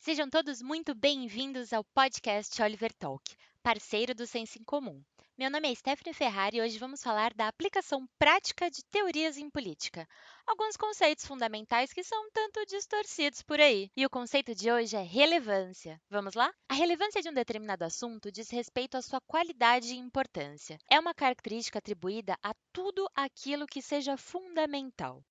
Sejam todos muito bem-vindos ao podcast Oliver Talk, parceiro do Senso em Comum. Meu nome é Stephanie Ferrari e hoje vamos falar da aplicação prática de teorias em política. Alguns conceitos fundamentais que são um tanto distorcidos por aí. E o conceito de hoje é relevância. Vamos lá? A relevância de um determinado assunto diz respeito à sua qualidade e importância. É uma característica atribuída a tudo aquilo que seja fundamental.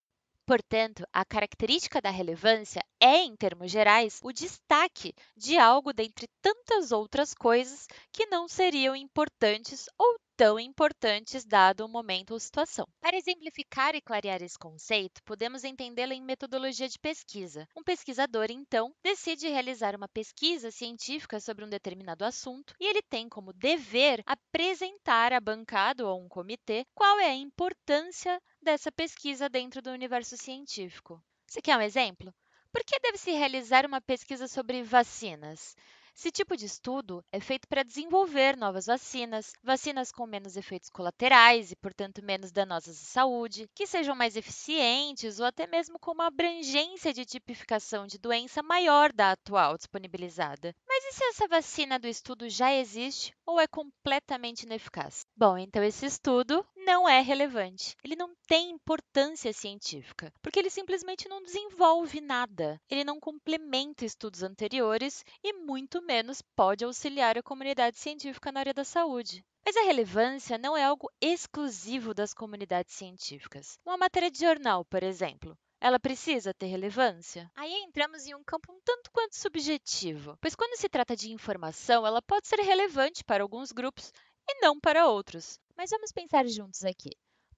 Portanto, a característica da relevância é, em termos gerais, o destaque de algo dentre tantas outras coisas que não seriam importantes ou tão importantes dado o momento ou situação. Para exemplificar e clarear esse conceito, podemos entendê-lo em metodologia de pesquisa. Um pesquisador, então, decide realizar uma pesquisa científica sobre um determinado assunto e ele tem como dever apresentar à bancada ou a um comitê qual é a importância dessa pesquisa dentro do universo científico. Você quer um exemplo? Por que deve-se realizar uma pesquisa sobre vacinas? Esse tipo de estudo é feito para desenvolver novas vacinas, vacinas com menos efeitos colaterais e, portanto, menos danosas à saúde, que sejam mais eficientes ou até mesmo com uma abrangência de tipificação de doença maior da atual disponibilizada. Mas e se essa vacina do estudo já existe ou é completamente ineficaz? Bom, então esse estudo não é relevante. Ele não tem importância científica, porque ele simplesmente não desenvolve nada. Ele não complementa estudos anteriores e muito menos pode auxiliar a comunidade científica na área da saúde. Mas a relevância não é algo exclusivo das comunidades científicas. Uma matéria de jornal, por exemplo, ela precisa ter relevância? Aí entramos em um campo um tanto quanto subjetivo, pois quando se trata de informação, ela pode ser relevante para alguns grupos e não para outros. Mas vamos pensar juntos aqui.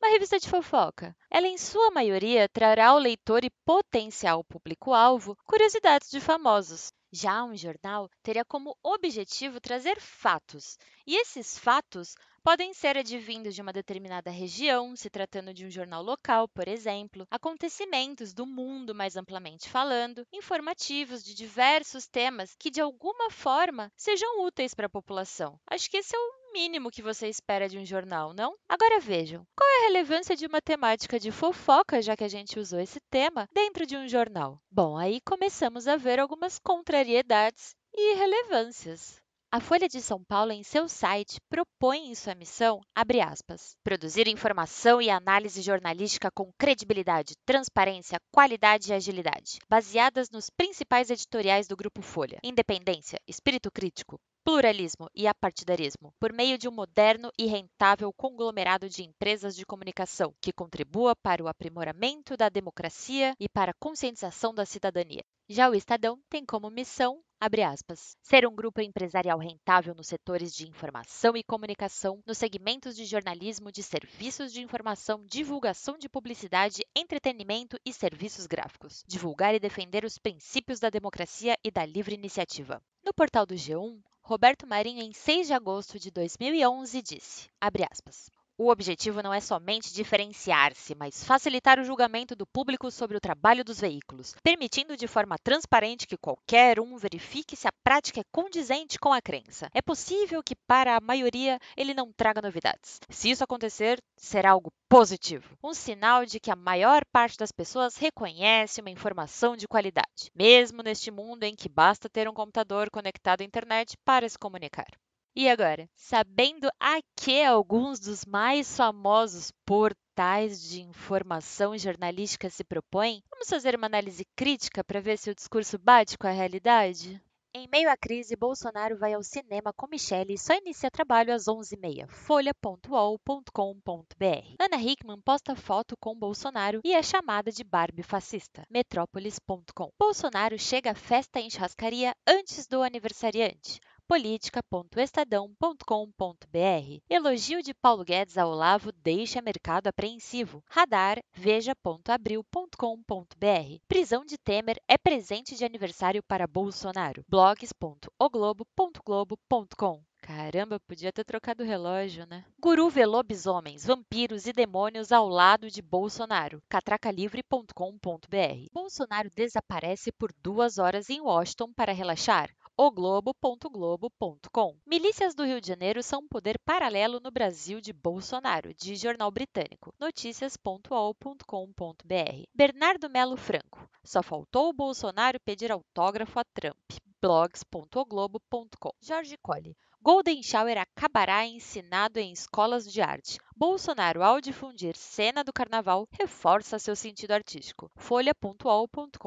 Uma revista de fofoca. Ela, em sua maioria, trará ao leitor e potencial público-alvo curiosidades de famosos. Já um jornal teria como objetivo trazer fatos, e esses fatos podem ser advindos de uma determinada região, se tratando de um jornal local, por exemplo, acontecimentos do mundo mais amplamente falando, informativos de diversos temas que, de alguma forma, sejam úteis para a população. Acho que esse é o mínimo que você espera de um jornal, não? Agora vejam, qual é a relevância de uma temática de fofoca, já que a gente usou esse tema, dentro de um jornal? Bom, aí começamos a ver algumas contrariedades e irrelevâncias. A Folha de São Paulo, em seu site, propõe em sua missão, abre aspas, produzir informação e análise jornalística com credibilidade, transparência, qualidade e agilidade, baseadas nos principais editoriais do Grupo Folha, independência, espírito crítico, pluralismo e apartidarismo, por meio de um moderno e rentável conglomerado de empresas de comunicação que contribua para o aprimoramento da democracia e para a conscientização da cidadania. Já o Estadão tem como missão, abre aspas, ser um grupo empresarial rentável nos setores de informação e comunicação, nos segmentos de jornalismo, de serviços de informação, divulgação de publicidade, entretenimento e serviços gráficos. Divulgar e defender os princípios da democracia e da livre iniciativa. No portal do G1, Roberto Marinho, em 6 de agosto de 2011, disse, abre aspas, o objetivo não é somente diferenciar-se, mas facilitar o julgamento do público sobre o trabalho dos veículos, permitindo de forma transparente que qualquer um verifique se a prática é condizente com a crença. É possível que, para a maioria, ele não traga novidades. Se isso acontecer, será algo positivo, um sinal de que a maior parte das pessoas reconhece uma informação de qualidade, mesmo neste mundo em que basta ter um computador conectado à internet para se comunicar. E agora, sabendo a que alguns dos mais famosos portais de informação jornalística se propõem, vamos fazer uma análise crítica para ver se o discurso bate com a realidade? Em meio à crise, Bolsonaro vai ao cinema com Michele e só inicia trabalho às 11h30. Folha.uol.com.br. Ana Hickman posta foto com Bolsonaro e é chamada de Barbie fascista. Metrópolis.com. Bolsonaro chega à festa em churrascaria antes do aniversariante. Política.estadão.com.br. Elogio de Paulo Guedes a Olavo deixa mercado apreensivo. Radar, veja.abril.com.br. Prisão de Temer é presente de aniversário para Bolsonaro. blogs.oglobo.globo.com. Caramba, podia ter trocado o relógio, né? Guru vê lobisomens, vampiros e demônios ao lado de Bolsonaro. catracalivre.com.br. Bolsonaro desaparece por 2 horas em Washington para relaxar. oglobo.globo.com. Milícias do Rio de Janeiro são um poder paralelo no Brasil de Bolsonaro, de Jornal Britânico. Noticias.ol.com.br. Bernardo Melo Franco. Só faltou o Bolsonaro pedir autógrafo a Trump. blogs.oglobo.com. Jorge Colli. Golden Shower acabará ensinado em escolas de arte. Bolsonaro, ao difundir cena do carnaval, reforça seu sentido artístico. Folha.ol.com.br.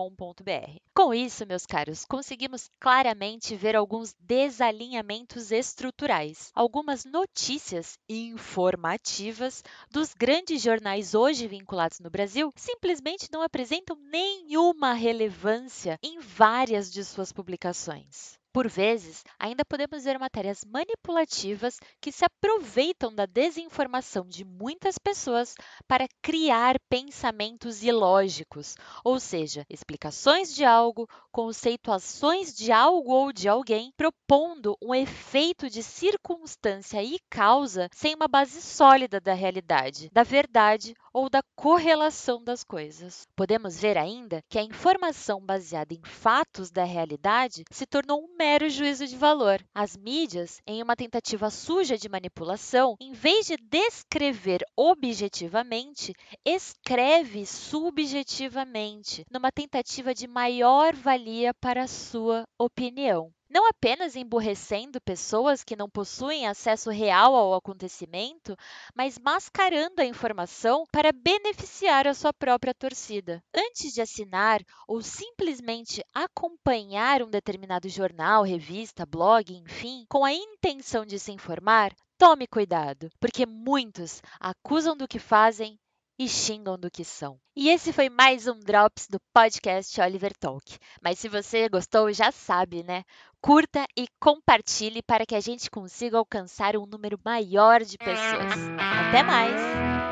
Com isso, meus caros, conseguimos claramente ver alguns desalinhamentos estruturais, algumas notícias informativas dos grandes jornais hoje vinculados no Brasil simplesmente não apresentam nenhuma relevância em várias de suas publicações. Por vezes, ainda podemos ver matérias manipulativas que se aproveitam da desinformação de muitas pessoas para criar pensamentos ilógicos, ou seja, explicações de algo, conceituações de algo ou de alguém, propondo um efeito de circunstância e causa sem uma base sólida da realidade, da verdade ou da correlação das coisas. Podemos ver ainda que a informação baseada em fatos da realidade se tornou um mero juízo de valor. As mídias, em uma tentativa suja de manipulação, em vez de descrever objetivamente, escreve subjetivamente, numa tentativa de maior valia para a sua opinião. Não apenas emburrecendo pessoas que não possuem acesso real ao acontecimento, mas mascarando a informação para beneficiar a sua própria torcida. Antes de assinar ou simplesmente acompanhar um determinado jornal, revista, blog, enfim, com a intenção de se informar, tome cuidado, porque muitos acusam do que fazem e xingam do que são. E esse foi mais um Drops do podcast Oliver Talk. Mas se você gostou, já sabe, né? Curta e compartilhe para que a gente consiga alcançar um número maior de pessoas. Até mais!